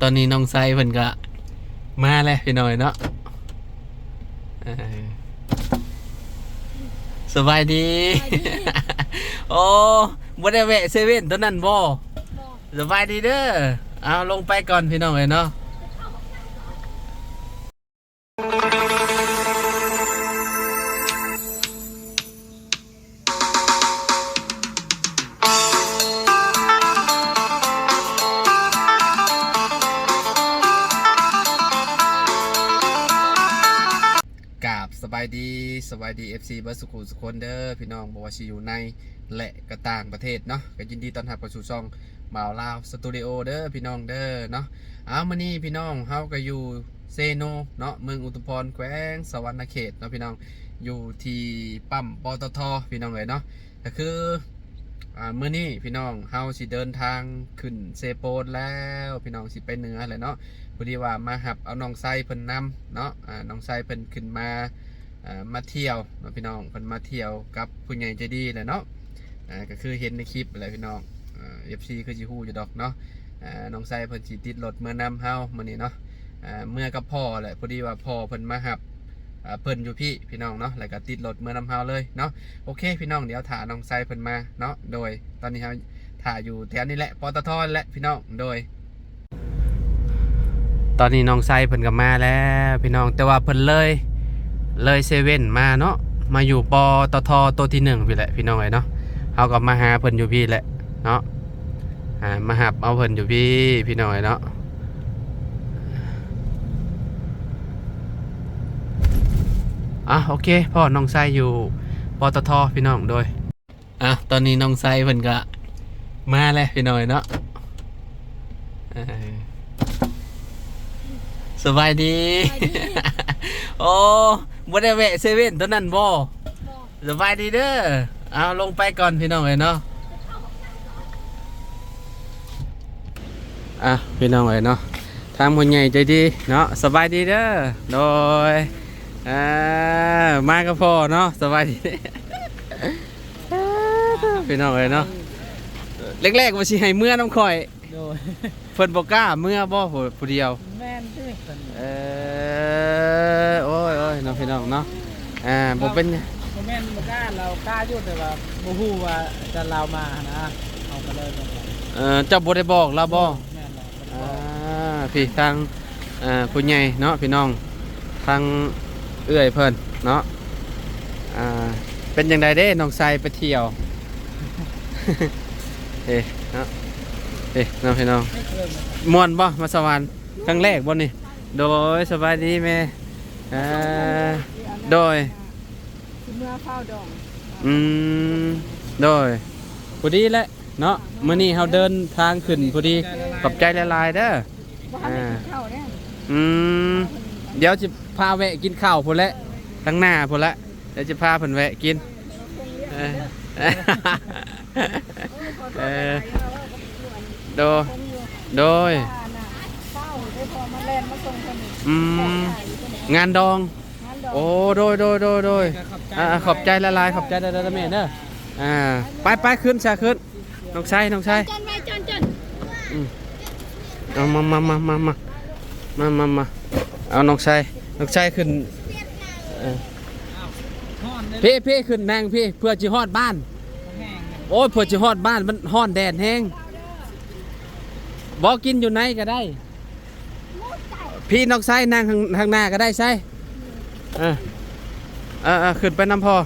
ตอนนี้น้องไซเพิ่นก็มาแล้วพี่น้อยเนาะเออสบายดี โอ้บ่ได้แวะเซเว่นตัวนั้นบ่สบายดีเด้อเอาลงไปก่อนพี่น้องเอ้ยเนาะสบายดี FC เบิร์ดสุขุมสุขคนเด้อพี่น้องบอกว่าชีอยู่ในและก็ต่างประเทศเนาะก็ยินดีต้อนรับเข้าสู่ช่องบ่าวลาวสตูดิโอเด้อพี่น้องเด้อเนาะมื้อนี้พี่น้องเฮาก็อยู่เซโนเนาะเมืองอุทุมพรแขวงสะหวรรณเขตเนาะพี่น้องอยู่ที่ปั๊มปตทพี่น้องเลยเนาะก็คือมื้อนี้พี่น้องเฮาสิเดินทางขึ้นเซโปนแล้วพี่น้องสิไปเหนือแหละเนาะพอดีว่ามาหับเอาน้องไซเพิ่นนำเนาะน้องไซเพิ่นขึ้นมาเที่ยวพี่น้องเพิ่นมาเที่ยวกับผู้ใหญ่ใจดีแหละเนาะก็คือเห็นในคลิปอะไรพี่น้องFC คือสิฮู้อยู่ดอกเนาะน้องไซเพิ่นสิติดรถเมื่อนำเฮามื้อนี้เนาะเมื่อกับพ่อแหละพอดีว่าพ่อเพิ่นมาหับเพิ่นอยู่พี่น้องเนาะแล้วก็ติดรถเมื่อนำเฮาเลยเนาะโอเคพี่น้องเดี๋ยวถ่าน้องไซเพิ่นมาเนาะโดยตอนนี้เฮาถ่าอยู่แถวนี้แหละปตทแหละพี่น้องโดยตอนนี้น้องไซเพิ่นก็มาแล้วพี่น้องแต่ว่าเพิ่นเลยเซเว่นมาเนาะมาอยู่ปตทตัวที่1พี่แหละพี่น้องเอ้ยเนาะเฮาก็มาหาเพิ่นอยู่พี่แหละเนาะมาหับเอาเพิ่นอยู่พี่น้องเอ้ยเนาะโอเคพ่อน้องไซอยู่ปตทพี่น้องโดยตอนนี้น้องไซเพิ่นก็มาแล้วพี่น้องเอ้ยเนาะสบายดี โอ้บ่ได้แวะเซเว่นตัวนั้นบ่สบายดีเด้อเอาลงไปก่อนพี่น้องเอ้ยเนาะพี่น้องเอ้ยเนาะทางคนใหญ่ใจดีเนาะสบายดีเด้อโดยมากับพ่อเนาะสบายดี พี่น้องเอ้ยเนาะแรกๆว่าสิให้เมื่อน้ำข่อยเพิ่นบ่กล้าเมื่อบ่ผู้เดียวแม่นด้วยโอ้ยน้องพี่น้องเนาะบ่เป็นแม่นบ่กล้าเรากล้าอยู่แต่ว่าบ่ฮู้ว่าจะเรามานะเอาไปเลยเจ้าบ่ได้บอกเราบ่แม่นพี่ทางผู้ใหญ่เนาะพี่น้องทางเอื้อยเพิ่นเนาะเป็นจังไดเด้น้องไซไปเที่ยวเนาะน้องพี่น้องม่วนบ่มาสวรรค์ครั้งแรกบ่นี่โดยสบายดีแม่โดยเมื่อข้าวดองโดยพอดีแหละเนาะมื้อนี้เฮาเดินทางขึ้นพอดีขอบใจหลายๆเด้อเดี๋ยวจะพาแวะกินข้าวพุ่นแหละข้างหน้าพุ่นละเดี๋ยวจะพาเพิ่นแวะกินโดยงานดองโอ้โดยขอบใจละลายขอบใจละแม่เด้อไปขึ้นขึ้นน้องชายเอามาเอาน้องชายขึ้นพี่ขึ้นแดงพี่เพื่อจิฮอดบ้านโอ้ยเพื่อจิฮอดบ้านมันฮ้อนแดดแห้งบอกกินอยู่ไหนก็ได้พี่น้องไส้นั่งทางหน้าก็ได้ใช่ขึ้นไปน้ำพอ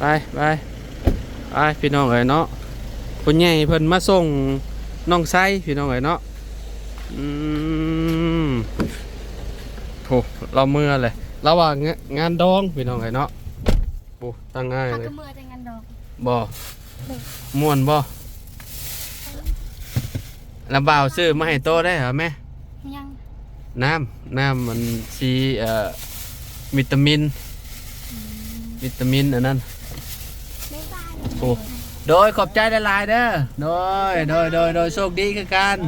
ไปพี่น้องเอ๋ยเนาะคนใหญ่เพิ่นมาส่งน้องไส้พี่น้องเอ๋ยเนาะโถเราเมื่อเลยเราว่างานดองพี่น้องเอ๋ยเนาะโอ้ตั้งง่ายเลยบ่ม่วนบ่แล้วบ่าวซื้อมาให้โตได้เหรอแม่ยังน้ำมันสีวิตามินอันนั้นโอ้โดยขอบใจหลายๆเด้อโดยโชคดีคือกัน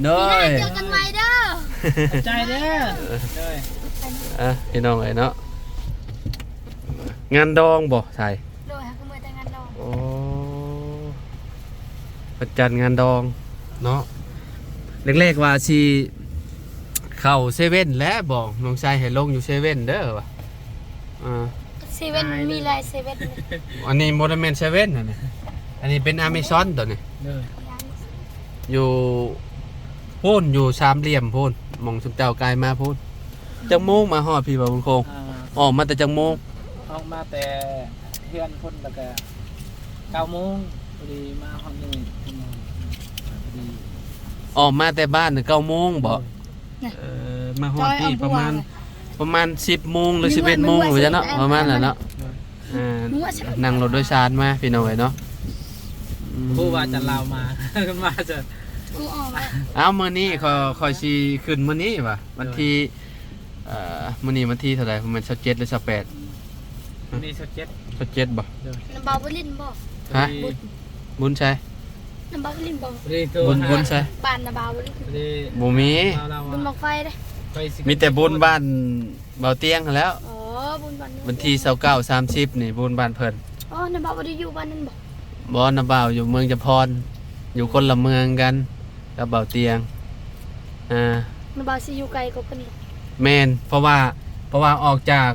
โดยเจอกันใหม่เด้อขอบใจเด้อพี่น้องเอ๋ยเนาะงานดองบ่ใช่โดยก็มือแต่งานดองโอ้ เพิ่นจัดงานดองเนาะแรกๆว่าสิเข้าเซเว่นแล้วบอกน้องชายให้ลงอยู่เซเว่นเด้อว่ะเซเว่นมีหลายเซเว่นเลย อันนี้โมเดลแมนเซเว่นอันนี้อันนี้เป็นอเมซอนตัวนี้ เด้อ อยู่พูนอยู่สามเหลี่ยมพูนมองสุดเจ้ากายมาพูนจังโมงมาฮอดพี่บ่าวบุญคงออกมาแต่จังโมง ออกมาแต่เฮือนคนแล้วก็9 โมงพอดีมาห้องนี้พอดี ออกมาแต่บ้าน9 โมงบ่มาฮอดที่ประมาณ10 โมงหรือ11 โมงว่าจังเนาะประมาณนั้นเนาะนั่งรถโดยสารมาพี่น้องเอ้ยเนาะ ผู้ว่าจะลาวมา กันมาจะ กูออกมา เอามื้อนี้ขอสิขึ้นมื้อนี้ว่ะวันที่มื้อนี้วันที่เท่าไหร่ประมาณ27หรือ28นี่17 27บ่ น้ำบาบุลินบ่ ฮะบุญใช่ น้ำบาบุลินบ่ พอดีโทร บุญใช่ บ้านน้ำบาบุลิน พอดี บ่มี เรา บุญบังไฟเด้ ไปสิ มีแต่บุญบ้านเบาเตียงหั้นแหล้ว อ๋อบุญบ้านนู้น วันที่29 30นี่บุญบ้านเพิ่น อ๋อน้ำบาบุลินอยู่บ้านนั้นบ่ บ่นะบ่าวอยู่เมืองจำพรอยู่คนละเมืองกันกับเบาเตียงน้ำบาสิอยู่ไกลกว่าเพิ่นอีก แม่นเพราะว่าออกจาก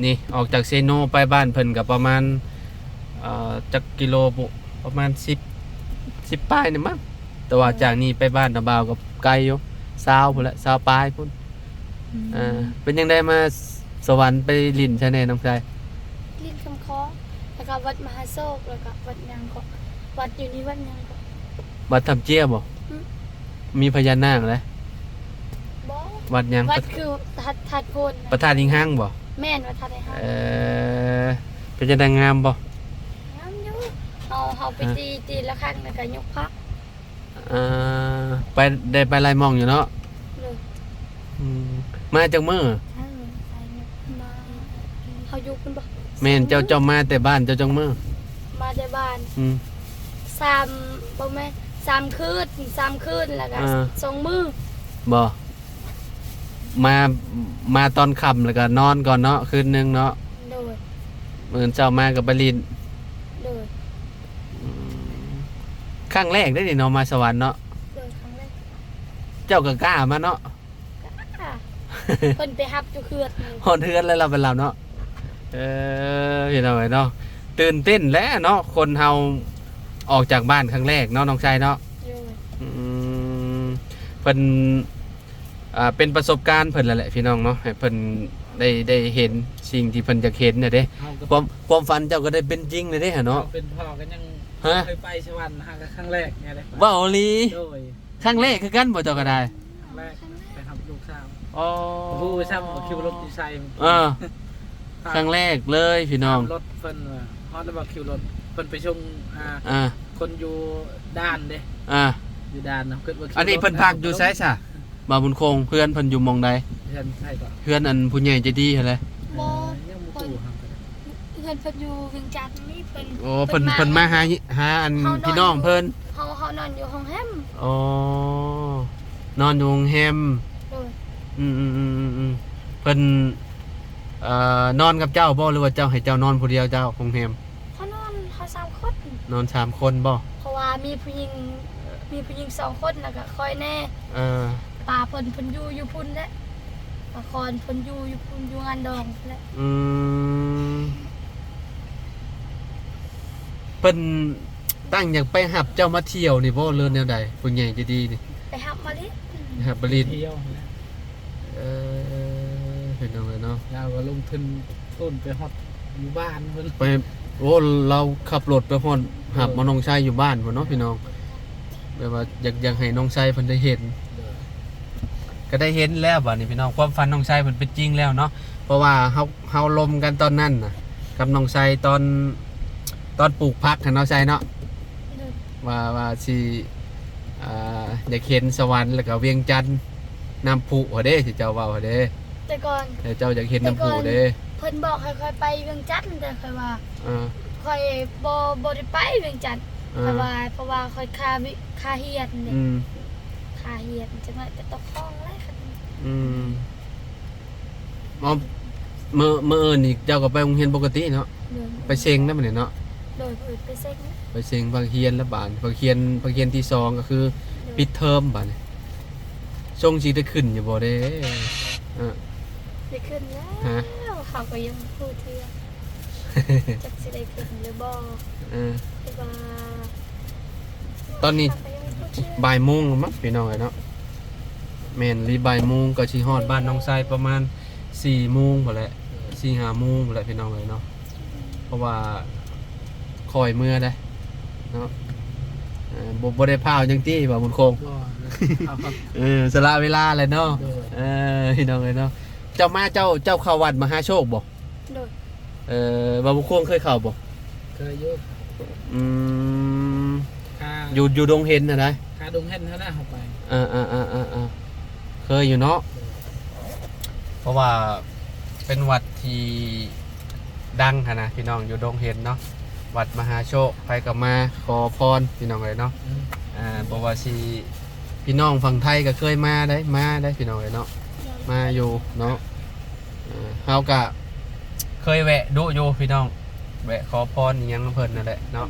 นี่ออกจากเซโนไปบ้านเพิ่นก็ประมาณจักกิโลบุประมาณ10ปลายนี่มั้งแต่ว่าจากนี้ไปบ้านนะบ่าวก็ไกลอยู่20พุ่นละ20ปลายพุ่นเป็นยังไงมาสวรรค์ไปลิ้นใช่แน่น้องชาย ลิ้นคำคอแล้วก็วัดมหาโศกแล้วก็วัดหยังก็วัดอยู่นี่วัดหยังก็ วัดทำเจี้ยบ่มีพญานาคเลย บ่ วัดหยัง วัดคือทัดโพน ประธานยิงห้างบ่ แม่นวัดทัดไอ้ห้า เป็นจะดังงามบ่ งามอยู่เฮาไปตีละครั้งแล้วก็ยกพระ ไปได้ไปลายมองอยู่เนาะ เลย มาจากมือ มาเฮาอยู่เพิ่นบ่ แม่นเจ้ามาแต่บ้านเจ้าจังมือ มาแต่บ้าน 3บ่แม่3คืนแล้วก็2มื้อ บ่มาตอนค่ำแล้วก็นอนก่อนเนาะคืนนึงเนาะ โดย มื้อเช้ามากับไปลิน โดย ครั้งแรกได้นี่เนาะมาสวรรค์เนาะ โดยครั้งแรก เจ้าก็กล้ามาเนาะ ค่ะเพิ่นไปรับอยู่เคือนนี่ ฮอดเฮือนแล้วเราเป็นเราเนาะพี่น้องเนาะตื่นเต้นแล้วเนาะคนเฮาออกจากบ้านครั้งแรกเนาะน้องชายเนาะ โดย เพิ่นเป็นประสบการณ์เพิ่นแหละพี่น้องเนาะให้เพิ่นได้เห็นสิ่งที่เพิ่นจะเห็นน่ะเด้ เฮาก็ ความฝันเจ้าก็ได้เป็นจริงเลยเด้เนาะ เป็นพ่อกันยัง ฮะ เคยไปสวรรค์หากันครั้งแรกไงเลย ว้าวลี โดย ครั้งแรกคือกันบ่เจ้าก็ได้ ครั้งแรกไปทำลูกสาว อ๋อ ผู้ซ้ำเอาคิวรถดีไซน์ ครั้งแรกเลยพี่น้อง รถเพิ่นว่าฮอดแล้วบอกคิวรถเพิ่นไปชงอ่า คนอยู่ด้านเด้ อยู่ด้านนะเกิดว่าคิวรถ อันนี้เพิ่นพักอยู่ไสซะบ่าวบุญคงเพื่อนเพิ่นอยู่หม่องใด เพิ่นใช่ก่อน เพื่อนอันผู้ใหญ่ใจดีหั่นแหละ บ่ ยังบ่ถูกครับ เพิ่นอยู่เวียงจันทน์นี่เพิ่น โอ้เพิ่นมาหาอันพี่น้องเพิ่น เฮานอนอยู่ห้องแฮม อ๋อ นอนอยู่โรงแรม โดย เพิ่นนอนกับเจ้าบ่หรือว่าเจ้าให้เจ้านอนผู้เดียวเจ้าโรงแรม เขานอนเขา3คน นอน3คนบ่ เพราะว่ามีผู้หญิง2คนแล้วก็คอยแน่ ป่าเพิ่นอยู่พุ่นแหละละครเพิ่นอยู่พุ่นอยู่งานดองแหละ เพิ่นตั้งอยากไปหับเจ้ามาเที่ยวนี่บ่เรือนแนวใดผู้ใหญ่ใจดีนี่ ไปหับมาลิ หับบริน เที่ยวนะ เห็นเอาไว้เนาะ เราก็ลงทุนไปฮอดหมู่บ้านเพิ่น ไปโอ้เราขับรถไปฮอดหับมาน้องชายอยู่บ้านพุ่นเนาะพี่น้องแบบว่าอยากให้น้องชายเพิ่นได้เห็น ก็ได้เห็นแล้วบัดนี้พี่น้องความฝันน้องชายเพิ่นเป็นจริงแล้วเนาะเพราะว่าเฮาลมกันตอนนั้นน่ะกับน้องชายตอนปลูกผักให้น้องชายเนาะว่าสิอยากเห็นสวรรค์แล้วก็เวียงจันทน์น้ำพุหัวเด้สิเจ้าเว้าหัวเด้ แต่ก่อน แต่เจ้าอยากเห็นน้ำพุเด้ เพิ่นบอกให้ค่อยไปเวียงจันทน์แต่ค่อยว่าค่อยบ่ได้ไปเวียงจันทน์เพราะว่าค่อยค่าเฮียนนี่ค่าเฮียนจังได๋ไปตกคลองแล้วค่ะ เมื่อนี่เจ้าก็ไปโรงเรียนปกติเนาะไปเซ็งได้มื้อนี้เนาะ โดยเปิดไปเซ็ง ไปเซ็งพักเฮียนแล้วบาดพักเฮียนที่สองก็คือปิดเทอมบาดนี่ช่วงสิได้ขึ้นอยู่บ่เด้อ่ะ ได้ขึ้นแล้ว ฮะ เขาก็ยังพูดเทื่อจักสิได้ขึ้นหรือบ่ แต่ว่า ตอนนี้ เขาก็ยังพูดเทื่อ บ่ายโมงแล้วมั้งพี่น้องเอ้ยเนาะแม่นรีบ่ายโมงก็สิฮอดบ้านน้องทรายประมาณ4 โมงพุ่นแหละ4-5 โมงพุ่นแหละพี่น้องเอ้ยเนาะเพราะว่าคอยเมื่อได้เนาะบ่ได้พาวจังตี้บ่บุญคง ก็เอาครับ สละเวลาเลยเนาะ โดย พี่น้องเอ้ยเนาะเจ้ามาเจ้าเข้าวัดมหาโชคบ่ โดย บ่บุญคงเคยเข้าบ่ เคยอยู่ อืม ค่า อยู่ดงเห็นน่ะนะ ค่าดงเห็นเท่านั้นเข้าไป เคยอยู่เนาะเพราะว่าเป็นวัดที่ดังค่ะนะพี่น้องอยู่ดงเห็นเนาะวัดมหาโชคไปกับมาขอพรพี่น้องเลยเนาะบอกว่าสิพี่น้องฝั่งไทยก็เคยมาได้พี่น้องเลยเนาะมาอยู่เนาะเฮาก็เคยแวะดูอยู่พี่น้องแวะขอพรอหยังเพิ่นนั่นแหละเนาะ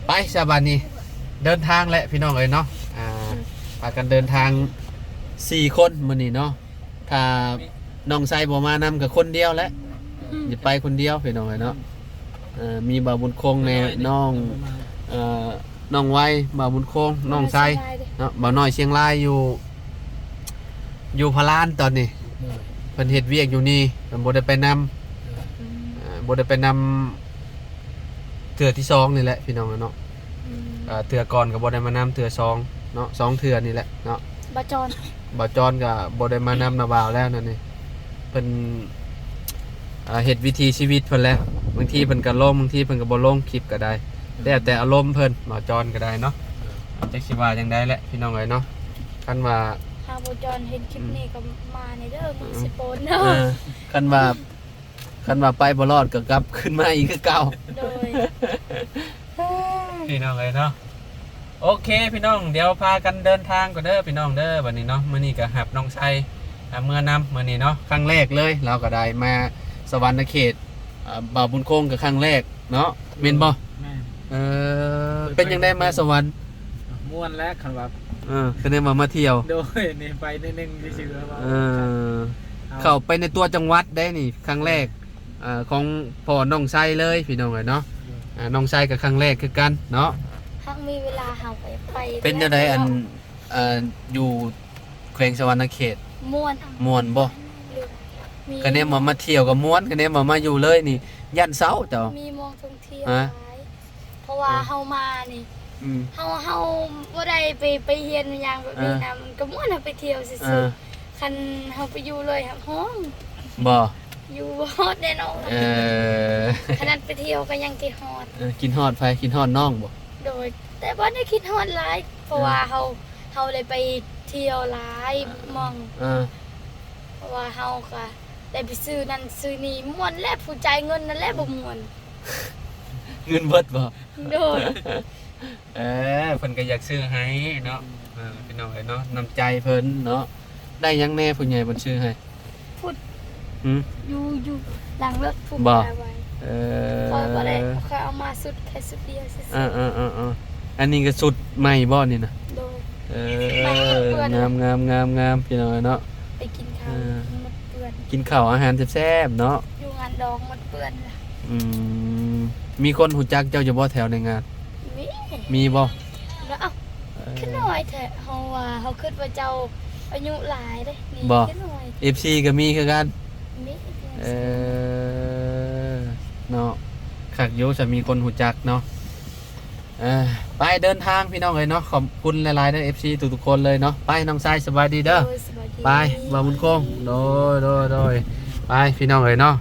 ไปสบายนี้เดินทางแหละพี่น้องเลยเนาะพากันเดินทาง4 คนมื้อนี้เนาะถ้าน้องไซบ่มานำกับคนเดียวแหละอย่าไปคนเดียวพี่น้องเลยเนาะมีบ่าวบุญคงแน่น้องน้องไว้บ่าวบุญคงน้องไซเนาะบ่าวน้อยเชียงรายอยู่พะลานตอนนี้เพิ่นเฮ็ดเวียกอยู่นี่เพิ่นบ่ได้ไปนำบ่ได้ไปนำเทื่อที่2นี่แหละพี่น้องเนาะเทื่อก่อนก็บ่ได้มานำเทื่อ2เนาะ2 เทื่อนี่แหละเนาะ บาจร บ่าวจอนก็บ่ได้มานำนาบ่าวแล้วนั่นนี่เพิ่นเฮ็ดวิถีชีวิตเพิ่นแล้วบางทีเพิ่นก็ลงบางทีเพิ่นก็บ่ลงคลิปก็ได้แล้วแต่อารมณ์เพิ่นบ่าวจอนก็ได้เนาะจักสิว่าจังได๋แหละพี่น้องเอ้ยเนาะคันว่า ถ้าบาจรเห็นคลิปนี้ก็มาในเด้อมือสิโปนเด้อ คันว่าไปบ่รอดก็กลับขึ้นมาอีกคือเก่า โดย พี่น้องเอ้ยเนาะโอเคพี่น้องเดี๋ยวพากันเดินทางก่อนเด้อพี่น้องเด้อบัดนี้เนาะมื้อนี้ก็หับน้องชัยเมื่อนำมื้อนี้เนาะครั้งแรกเลยเราก็ได้มาสวรรณเขตบ่าวบุญคงกับครั้งแรกเนาะแม่นบ่ แม่ เป็นยังได้มาสวรรค์ ม่วนแล้วคันว่า คือได้มาเที่ยว โดยนี่ไปนิดนึงที่ชื่อว่า เข้าไปในตัวจังหวัดได้นี่ครั้งแรกของพ่อน้องชัยเลยพี่น้องเอ้ยเนาะน้องชัยกับครั้งแรกคือกันเนาะ หากมีเวลาเฮาไป เป็นจังไดอยู่แขวงสวรรณเขต ม่วน ม่วนบ่ก็เนี่ยมาเที่ยวกับม่วนก็เนี่ยมาอยู่เลยนี่ย่านเสาเจ้า มีมองท่องเที่ยว ฮะ หลายเพราะว่าเฮามานี่ อืม เฮาบ่ได้ไปเรียนมันอย่างแบบนี้นะมันก็ม่วนเฮาไปเที่ยวซื่ อ่า อๆคันเฮาไปอยู่เลยครับห้อง บ่ อยู่บ่ฮอดแน่นอน ขนาดไปเที่ยวก็ยังคิดฮอด กินฮอดไผกินฮอดน้องบ่ โดย แต่บ่ได้คิดฮอดหลายเพราะว่าเฮาได้ไปเที่ยวหลายหมอง เพราะว่าเฮาก็ได้ไปซื้อนั่นซื้อนี่ม่วนและผู้จ่ายเงินนั่นแหละบ่ม่วน เงินเบิดบ่ โดย เพิ่นก็อยากซื้อให้เนาะพี่น้องเอ้ยเนาะน้ำใจเพิ่นเนาะได้หยังแน่ผู้ใหญ่เพิ่นซื้อให้ พูด หืม อยู่หลังรถผู้ บ่ ปาไว้คอยบ่ได้คอยเอามาสุดแค่สุดเดียวซื่อ อันนี้ก็สุดใหม่บ่นี่นะ ๆโดย งามพี่น้องเอ้ยเนาะ ไปกินข้าวหมดเปื้อน กินข้าวอาหารแซ่บๆเนาะ อยู่งานดองหมดเปื้อนล่ะ มีคนหูจักเจ้าอยู่บ่แถวในงาน มี มีบ่ แล้วเอ้าขึ้นหน่อยแท้เฮาว่าเฮาคิดว่าเจ้าอายุหลายเด้นี่ บ่ ขึ้นหน่อย FC ก็มีคือกัน มี เนาะคักอยู่จะมีคนหูจักเนาะไปเดินทางพี่น้องเลยเนาะขอบคุณหลายๆเด้อ FC ทุกๆคนเลยเนาะไปน้องชายสบายดีเด้อ โดยสวัสดี ไปบ่าวบุญคงโดยไปพี่น้องเลยเนาะ